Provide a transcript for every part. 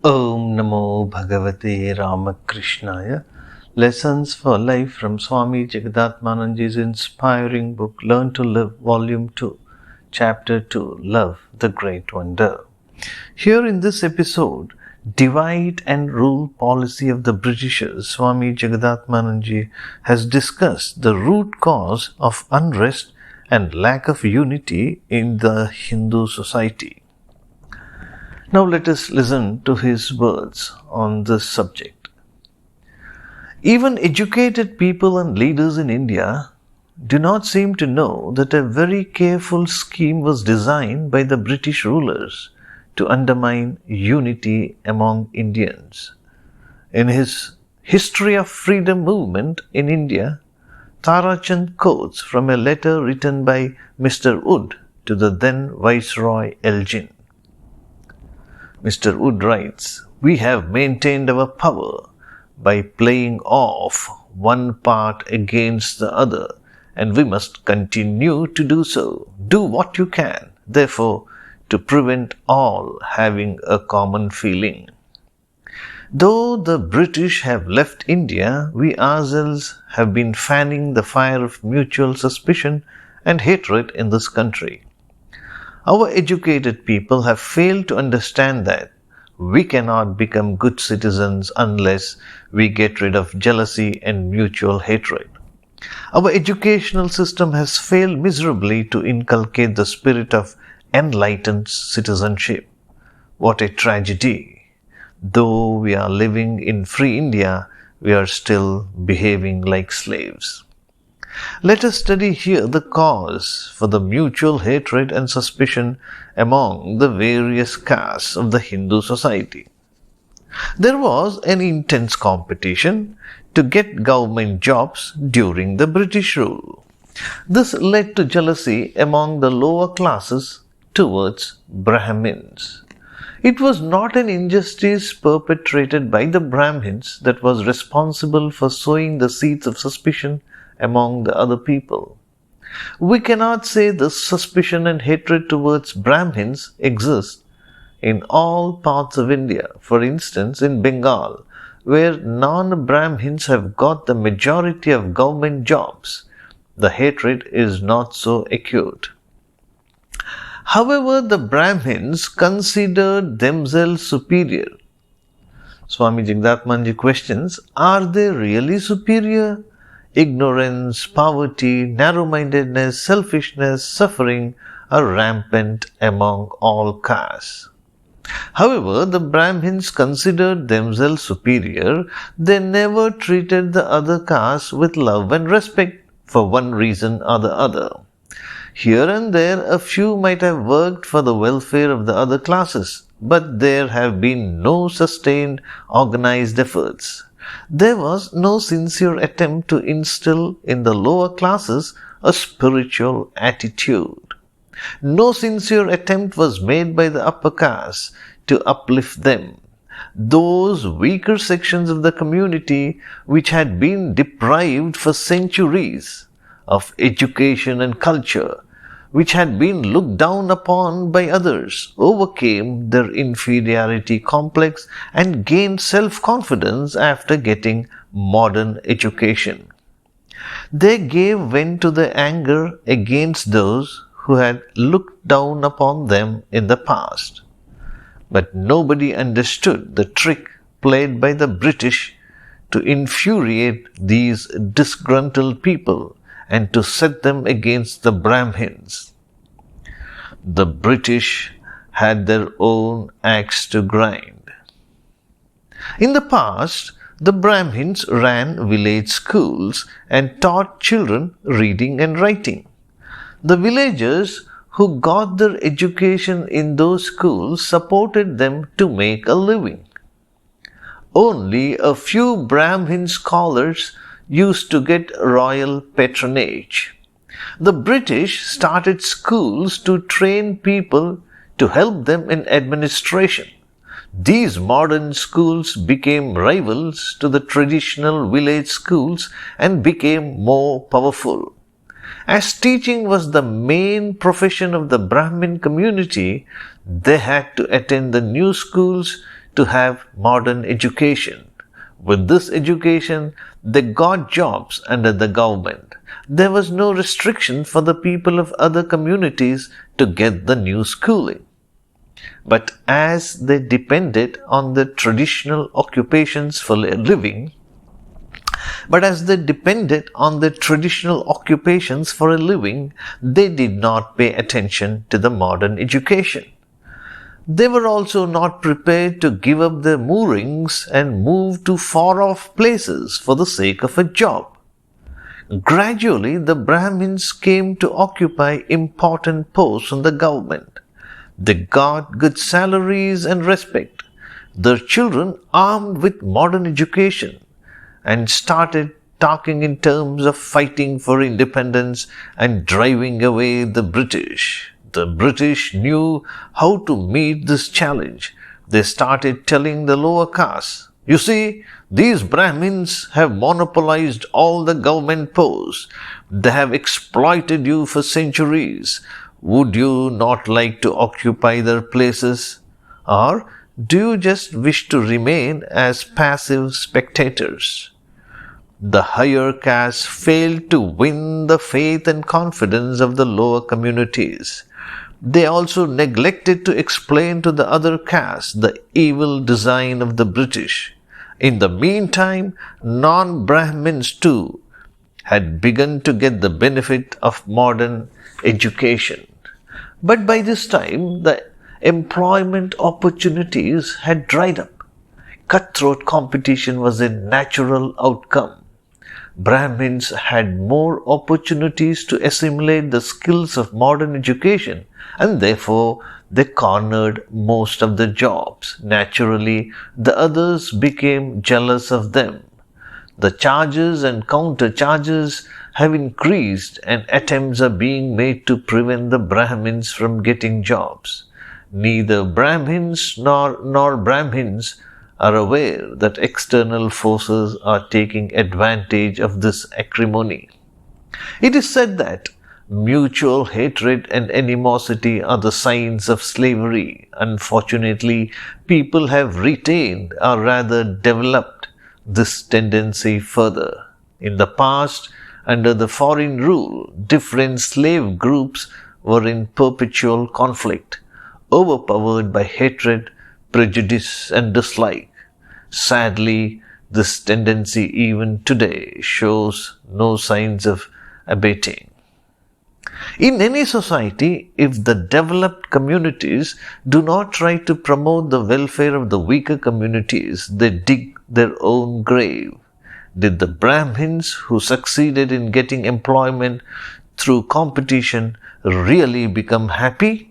Om Namo Bhagavate Ramakrishnaya. Lessons for Life from Swami Jagadatmananji's inspiring book Learn to Live, Volume 2, Chapter 2, Love, the Great Wonder. Here in this episode, Divide and Rule Policy of the Britishers, Swami Jagadatmananji has discussed the root cause of unrest and lack of unity in the Hindu society. Now let us listen to his words on this subject. Even educated people and leaders in India do not seem to know that a very careful scheme was designed by the British rulers to undermine unity among Indians. In his History of Freedom movement in India, Tarachand quotes from a letter written by Mr. Wood to the then Viceroy Elgin. Mr. Wood writes, "We have maintained our power by playing off one part against the other, and we must continue to do so. Do what you can, therefore, to prevent all having a common feeling. Though the British have left India, we ourselves have been fanning the fire of mutual suspicion and hatred in this country. Our educated people have failed to understand that we cannot become good citizens unless we get rid of jealousy and mutual hatred. Our educational system has failed miserably to inculcate the spirit of enlightened citizenship. What a tragedy! Though we are living in free India, we are still behaving like slaves." Let us study here the cause for the mutual hatred and suspicion among the various castes of the Hindu society. There was an intense competition to get government jobs during the British rule. This led to jealousy among the lower classes towards Brahmins. It was not an injustice perpetrated by the Brahmins that was responsible for sowing the seeds of suspicion among the other people. We cannot say this suspicion and hatred towards Brahmins exist in all parts of India. For instance, in Bengal, where non-Brahmins have got the majority of government jobs, the hatred is not so acute. However, the Brahmins considered themselves superior. Swami Jagadatmananji questions, are they really superior? Ignorance, poverty, narrow-mindedness, selfishness, suffering are rampant among all castes. However, the Brahmins considered themselves superior. They never treated the other castes with love and respect for one reason or the other. Here and there, a few might have worked for the welfare of the other classes, but there have been no sustained, organized efforts. There was no sincere attempt to instill in the lower classes a spiritual attitude. No sincere attempt was made by the upper castes to uplift them. Those weaker sections of the community which had been deprived for centuries of education and culture, which had been looked down upon by others, overcame their inferiority complex and gained self-confidence after getting modern education. They gave vent to their anger against those who had looked down upon them in the past. But nobody understood the trick played by the British to infuriate these disgruntled people and to set them against the Brahmins. The British had their own axe to grind. In the past, the Brahmins ran village schools and taught children reading and writing. The villagers who got their education in those schools supported them to make a living. Only a few Brahmin scholars used to get royal patronage. The British started schools to train people to help them in administration. These modern schools became rivals to the traditional village schools and became more powerful. As teaching was the main profession of the Brahmin community, they had to attend the new schools to have modern education. With this education, they got jobs under the government. There was no restriction for the people of other communities to get the new schooling. But as they depended on the traditional occupations for a living, they did not pay attention to the modern education. They were also not prepared to give up their moorings and move to far-off places for the sake of a job. Gradually, the Brahmins came to occupy important posts in the government. They got good salaries and respect. Their children, armed with modern education, and started talking in terms of fighting for independence and driving away the British. The British knew how to meet this challenge. They started telling the lower castes, "You see, these Brahmins have monopolized all the government posts. They have exploited you for centuries. Would you not like to occupy their places? Or do you just wish to remain as passive spectators?" The higher castes failed to win the faith and confidence of the lower communities. They also neglected to explain to the other castes the evil design of the British. In the meantime, non-Brahmins too had begun to get the benefit of modern education. But by this time, the employment opportunities had dried up. Cutthroat competition was a natural outcome. Brahmins had more opportunities to assimilate the skills of modern education, and therefore they cornered most of the jobs. Naturally, the others became jealous of them. The charges and counter-charges have increased, and attempts are being made to prevent the Brahmins from getting jobs. Neither Brahmins nor Brahmins are aware that external forces are taking advantage of this acrimony. It is said that mutual hatred and animosity are the signs of slavery. Unfortunately, people have retained or rather developed this tendency further. In the past, under the foreign rule, different slave groups were in perpetual conflict, overpowered by hatred, prejudice, and dislike. Sadly, this tendency even today shows no signs of abating. In any society, if the developed communities do not try to promote the welfare of the weaker communities, they dig their own grave. Did the Brahmins who succeeded in getting employment through competition really become happy?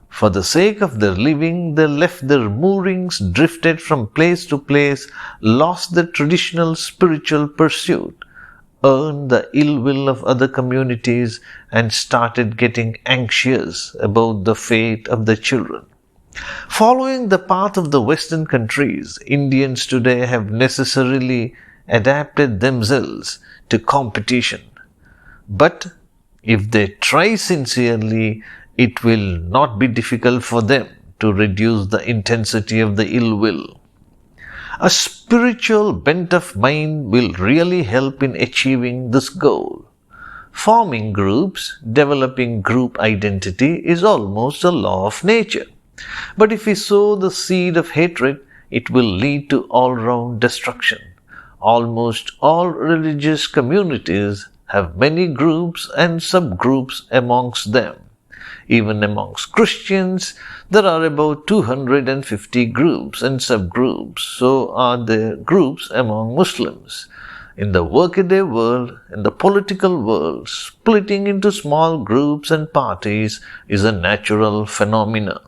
For the sake of their living, they left their moorings, drifted from place to place, lost their traditional spiritual pursuit, earned the ill will of other communities, and started getting anxious about the fate of the children. Following the path of the Western countries, Indians today have necessarily adapted themselves to competition. But if they try sincerely, it will not be difficult for them to reduce the intensity of the ill will. A spiritual bent of mind will really help in achieving this goal. Forming groups, developing group identity is almost a law of nature. But if we sow the seed of hatred, it will lead to all-round destruction. Almost all religious communities have many groups and subgroups amongst them. Even amongst Christians, there are about 250 groups and subgroups. So are there groups among Muslims. In the workaday world, in the political world, splitting into small groups and parties is a natural phenomenon.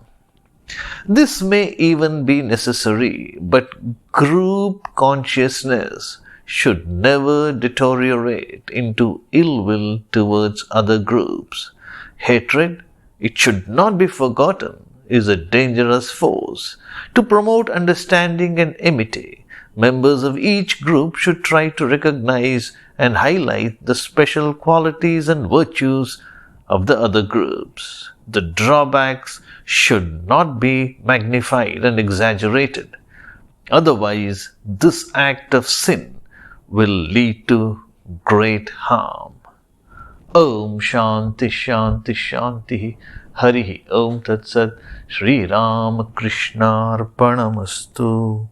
This may even be necessary, but group consciousness should never deteriorate into ill will towards other groups. Hatred, it should not be forgotten, is a dangerous force. To promote understanding and amity, members of each group should try to recognize and highlight the special qualities and virtues of the other groups. the drawbacks should not be magnified and exaggerated. Otherwise, this act of sin will lead to great harm. Om Shanti Shanti Shanti Harihi Om Tat Sat Shri Ramakrishna Arpanamastu.